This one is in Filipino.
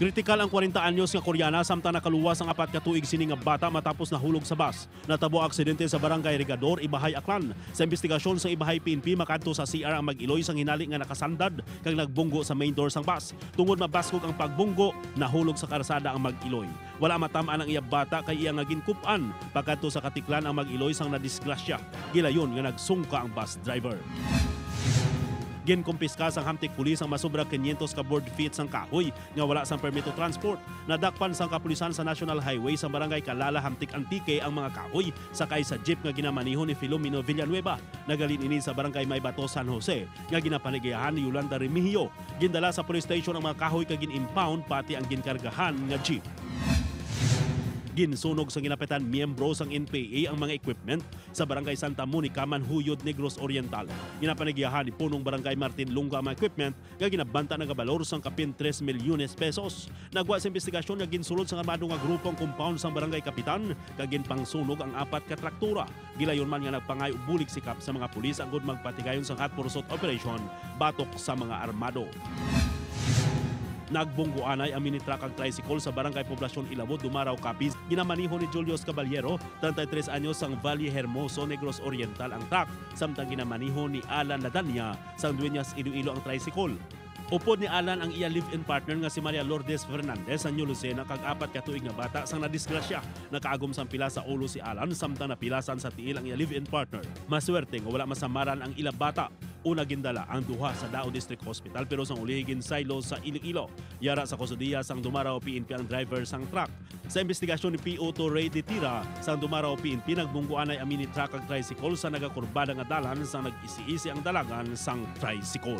Kritikal ang 40 anyos nga Koreana samtang nakaluwas ang 4 ka tuig sini nga bata matapos nahulog sa bus. Natabo aksidente sa barangay Regador, Ibahay, Aklan. Sa investigasyon sa Ibahay PNP, makadto sa CR ang mag-iloy sang hinali nga nakasandad kag nagbunggo sa main door sang bus. Tungod mabaskog ang pagbunggo, nahulog sa karsada ang mag-iloy. Wala matam-an ang iya bata kay iya nga ginkupan. Pagkadto sa katiklan ang mag-iloy sang nadisgrasya. Gilayon nga nagsungka ang bus driver. Ginkumpiska sang hamtik pulis ang masubra 500 ka board feet sang kahoy nga wala sang permito transport. Nadakpan sang kapulisan sa National Highway sa barangay Kalala hamtik Antique ang mga kahoy sakay sa jeep nga ginamaniho ni Filomeno Villanueva. Nagalin ini sa barangay Maybato, San Jose nga ginapanigiyahan ni Yolanda Rehiyon. Gindala sa police station ang mga kahoy kag gin-impound pati ang ginkargahan nga jeep. Ginsunog sa ginapetan miyembro sang NPA ang mga equipment sa barangay Santa Monica, Manhuyod, Negros Oriental. Ginapanigiyahan ni punong barangay Martin Lunga ang mga equipment nga ginabanta nga balor sang kapin 3 milyones pesos. Nagwa sa investigasyon nga ginsulod sang armado nga grupong compound sang barangay kapitan kag ginpangsunog ang 4 ka traktura. Gilayon man nga nagpangay og bulig sikap sa mga pulis agud magpatigayon sang hot pursuit operation batok sa mga armado. Nagbungguanay ang mini-truck ang tricycle sa barangay Poblasyon Ilabot, Dumaraw, Capiz. Ginamaniho ni Julius Caballero, 33 anyos sang Valle Hermoso, Negros Oriental ang truck. Samtang ginamaniho ni Alan Ladanya sang Dueñas, Iloilo ang tricycle. Upod ni Alan ang iya live-in partner nga si Maria Lourdes Fernandez sa New Lucena kag 4 ka tuig nga bata sang nadisgrasya. Nakaagom sang pila sa ulo si Alan samtang napilasan sa tiil ang iya live-in partner. Maswerte nga wala masamaran ang ila bata. Una gindala ang duha sa Dao District Hospital pero sang ulihigin silo sa Iloilo. Yara sa kusudiya sang Dumaraw PNP ang driver sang truck. Sa investigasyon ni PO2 Ray Ditira sang Dumaraw PNP, nagbungguanay ang mini truck ang tricycle sa nagakurbada nga dalan sang nag-isi-isi ang dalagan sang tricycle.